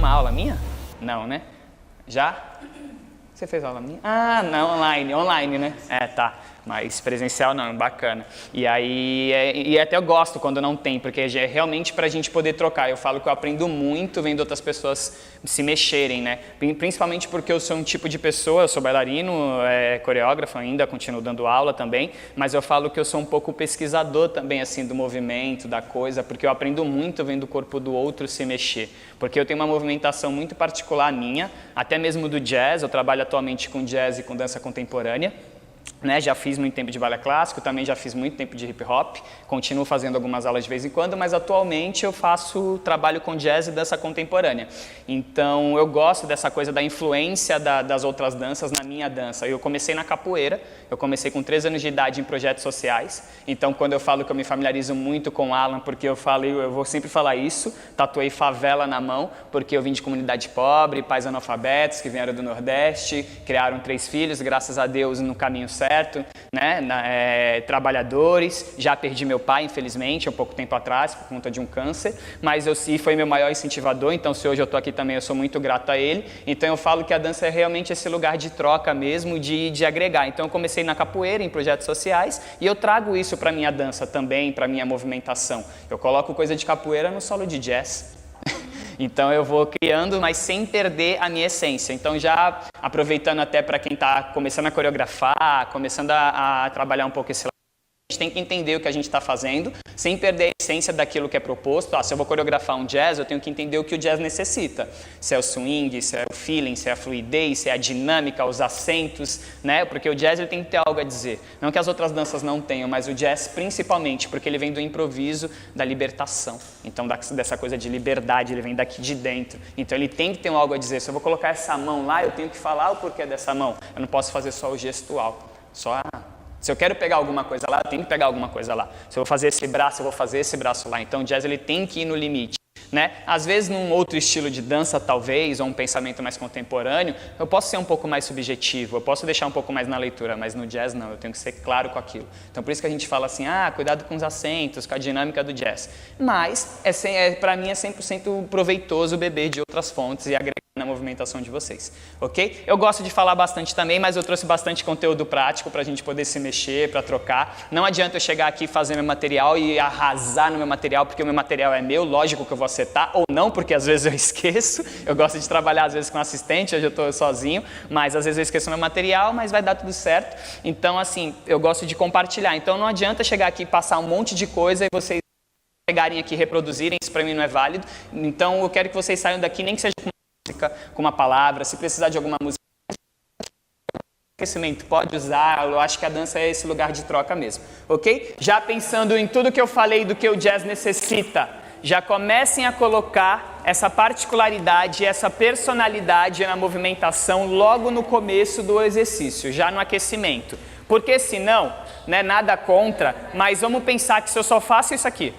alguma aula minha? Não, né? Já? Você fez aula minha? Ah, não, online, né? Tá. Mas presencial não, bacana. E aí, até eu gosto quando não tem, porque é realmente pra gente poder trocar. Eu falo que eu aprendo muito vendo outras pessoas se mexerem, né? Principalmente porque eu sou um tipo de pessoa, eu sou bailarino, coreógrafo ainda, continuo dando aula também, mas eu falo que eu sou um pouco pesquisador também, assim, do movimento, da coisa, porque eu aprendo muito vendo o corpo do outro se mexer. Porque eu tenho uma movimentação muito particular minha, até mesmo do jazz, eu trabalho atualmente com jazz e com dança contemporânea. Né, já fiz muito tempo de balé clássico, também já fiz muito tempo de hip hop, continuo fazendo algumas aulas de vez em quando, mas atualmente eu trabalho com jazz e dança contemporânea. Então eu gosto dessa coisa da influência das outras danças na minha dança. Eu comecei na capoeira, eu comecei com 3 anos de idade em projetos sociais, então quando eu falo que eu me familiarizo muito com o Alan, porque eu vou sempre falar isso, tatuei favela na mão, porque eu vim de comunidade pobre, pais analfabetos que vieram do Nordeste, criaram 3 filhos, graças a Deus no caminho certo, né? Trabalhadores, já perdi meu pai, infelizmente, há um pouco tempo atrás, por conta de um câncer, mas foi meu maior incentivador, então se hoje eu estou aqui também, eu sou muito grato a ele. Então eu falo que a dança é realmente esse lugar de troca mesmo, de agregar. Então eu comecei na capoeira, em projetos sociais, e eu trago isso para minha dança também, para minha movimentação. Eu coloco coisa de capoeira no solo de jazz. Então eu vou criando, mas sem perder a minha essência. Então já aproveitando até para quem está começando a coreografar, começando a trabalhar um pouco esse lado, a gente tem que entender o que a gente está fazendo, sem perder a essência daquilo que é proposto. Se eu vou coreografar um jazz, eu tenho que entender o que o jazz necessita. Se é o swing, se é o feeling, se é a fluidez, se é a dinâmica, os acentos, né? Porque o jazz ele tem que ter algo a dizer. Não que as outras danças não tenham, mas o jazz principalmente, porque ele vem do improviso, da libertação. Então dessa coisa de liberdade, ele vem daqui de dentro. Então ele tem que ter algo a dizer. Se eu vou colocar essa mão lá, eu tenho que falar o porquê dessa mão. Eu não posso fazer só o gestual, se eu quero pegar alguma coisa lá, eu tenho que pegar alguma coisa lá. Se eu vou fazer esse braço, eu vou fazer esse braço lá. Então o jazz ele tem que ir no limite, né? Às vezes num outro estilo de dança talvez, ou um pensamento mais contemporâneo, eu posso ser um pouco mais subjetivo, eu posso deixar um pouco mais na leitura, mas no jazz não, eu tenho que ser claro com aquilo. Então por isso que a gente fala assim, cuidado com os acentos, com a dinâmica do jazz. Mas para mim é 100% proveitoso beber de outras fontes e agregar na movimentação de vocês, ok? Eu gosto de falar bastante também, mas eu trouxe bastante conteúdo prático para a gente poder se mexer, para trocar. Não adianta eu chegar aqui fazer meu material e arrasar no meu material, porque o meu material é meu, lógico que eu vou acertar, ou não, porque às vezes eu esqueço. Eu gosto de trabalhar às vezes com assistente, hoje eu estou sozinho, mas às vezes eu esqueço meu material, mas vai dar tudo certo. Então, assim, eu gosto de compartilhar. Então não adianta chegar aqui e passar um monte de coisa e vocês pegarem aqui e reproduzirem, isso para mim não é válido. Então eu quero que vocês saiam daqui, nem que seja com uma palavra, se precisar de alguma música, aquecimento, pode usar. Eu acho que a dança é esse lugar de troca mesmo, ok? Já pensando em tudo que eu falei do que o jazz necessita, já comecem a colocar essa particularidade, essa personalidade na movimentação logo no começo do exercício, já no aquecimento, porque senão, né, nada contra, mas vamos pensar que se eu só faço isso aqui,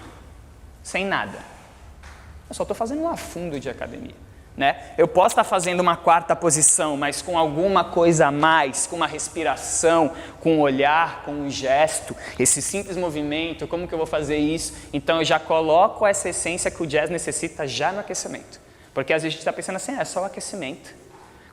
sem nada, eu só estou fazendo um afundo de academia. Né? Eu posso estar fazendo uma 4ª posição, mas com alguma coisa a mais, com uma respiração, com um olhar, com um gesto, esse simples movimento, como que eu vou fazer isso? Então eu já coloco essa essência que o jazz necessita já no aquecimento. Porque às vezes a gente está pensando assim, é só o aquecimento.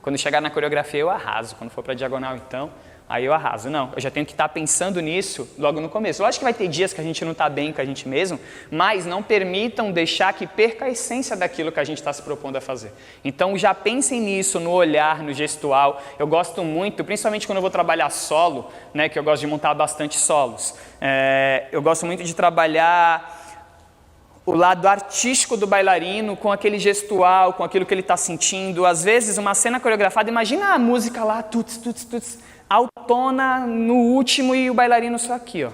Quando chegar na coreografia eu arraso, quando for para a diagonal então, aí eu arraso. Não, eu já tenho que estar pensando nisso logo no começo. Lógico que vai ter dias que a gente não está bem com a gente mesmo, mas não permitam deixar que perca a essência daquilo que a gente está se propondo a fazer. Então já pensem nisso, no olhar, no gestual. Eu gosto muito, principalmente quando eu vou trabalhar solo, né, que eu gosto de montar bastante solos. Eu gosto muito de trabalhar o lado artístico do bailarino com aquele gestual, com aquilo que ele está sentindo. Às vezes uma cena coreografada, imagina a música lá, tuts, tuts, tuts, autona no último e o bailarino só aqui, ó.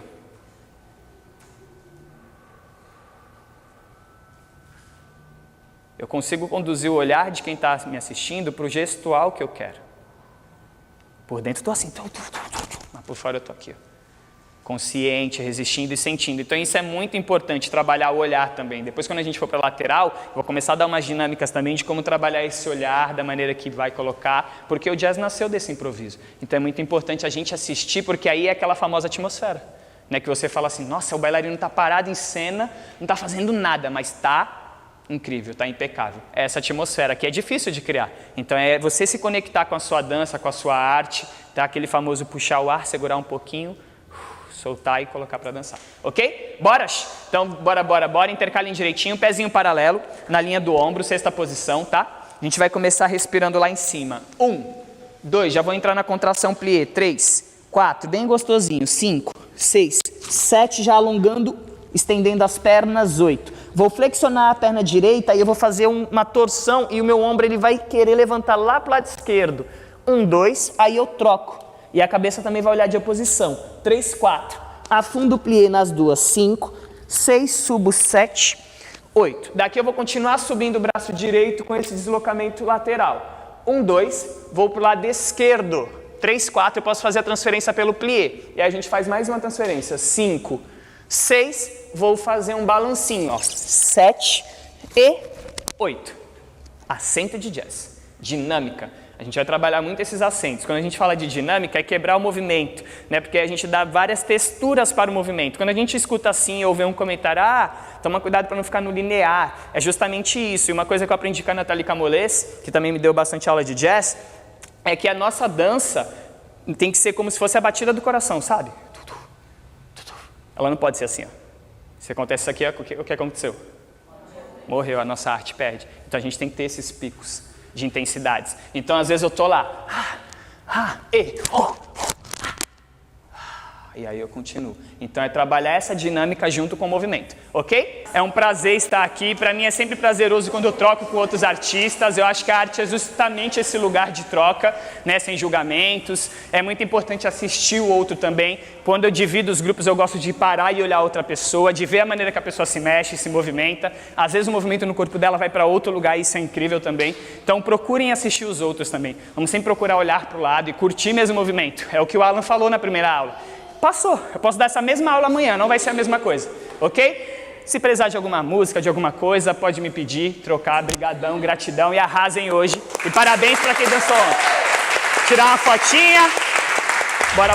Eu consigo conduzir o olhar de quem está me assistindo para o gestual que eu quero. Por dentro estou assim, mas por fora eu estou aqui, ó. Consciente, resistindo e sentindo. Então isso é muito importante, trabalhar o olhar também. Depois quando a gente for para a lateral, eu vou começar a dar umas dinâmicas também de como trabalhar esse olhar, da maneira que vai colocar, porque o jazz nasceu desse improviso. Então é muito importante a gente assistir, porque aí é aquela famosa atmosfera, né? Que você fala assim, nossa, o bailarino está parado em cena, não está fazendo nada, mas está incrível, tá impecável. É essa atmosfera que é difícil de criar. Então é você se conectar com a sua dança, com a sua arte, tá? Aquele famoso puxar o ar, segurar um pouquinho, soltar e colocar para dançar. Ok? Bora? Então bora. Intercalem direitinho, pezinho paralelo na linha do ombro, sexta posição, tá? A gente vai começar respirando lá em cima. 1, 2, já vou entrar na contração plié. 3, 4, bem gostosinho. 5, 6, 7, já alongando, estendendo as pernas. 8. Vou flexionar a perna direita e eu vou fazer uma torção e o meu ombro ele vai querer levantar lá para o lado esquerdo. 1, 2, aí eu troco. E a cabeça também vai olhar de oposição. 3, 4. Afundo o plié nas duas. 5, 6, subo 7, 8. Daqui eu vou continuar subindo o braço direito com esse deslocamento lateral. 1, 2, vou para o lado esquerdo. 3, 4, eu posso fazer a transferência pelo plié. E aí a gente faz mais uma transferência. 5, 6, vou fazer um balancinho. Ó. 7 e 8. Acento de jazz. Dinâmica. A gente vai trabalhar muito esses acentos. Quando a gente fala de dinâmica, é quebrar o movimento, né? Porque a gente dá várias texturas para o movimento. Quando a gente escuta assim ou vê um comentário, toma cuidado para não ficar no linear. É justamente isso. E uma coisa que eu aprendi com a Nathalie Camolés, que também me deu bastante aula de jazz, é que a nossa dança tem que ser como se fosse a batida do coração, sabe? Ela não pode ser assim, ó. Se acontece isso aqui, o que aconteceu? Morreu, a nossa arte perde. Então a gente tem que ter esses picos de intensidades. Então, às vezes eu tô lá, e aí eu continuo. Então, é trabalhar essa dinâmica junto com o movimento, ok? É um prazer estar aqui. Para mim é sempre prazeroso quando eu troco com outros artistas. Eu acho que a arte é justamente esse lugar de troca, né? Sem julgamentos. É muito importante assistir o outro também. Quando eu divido os grupos, eu gosto de parar e olhar outra pessoa, de ver a maneira que a pessoa se mexe, se movimenta. Às vezes o movimento no corpo dela vai para outro lugar e isso é incrível também. Então procurem assistir os outros também. Vamos sempre procurar olhar para o lado e curtir mesmo o movimento. É o que o Alan falou na primeira aula. Passou, eu posso dar essa mesma aula amanhã, não vai ser a mesma coisa, ok? Se precisar de alguma música, de alguma coisa, pode me pedir, trocar, brigadão, gratidão e arrasem hoje. E parabéns para quem dançou ontem. Tirar uma fotinha, bora.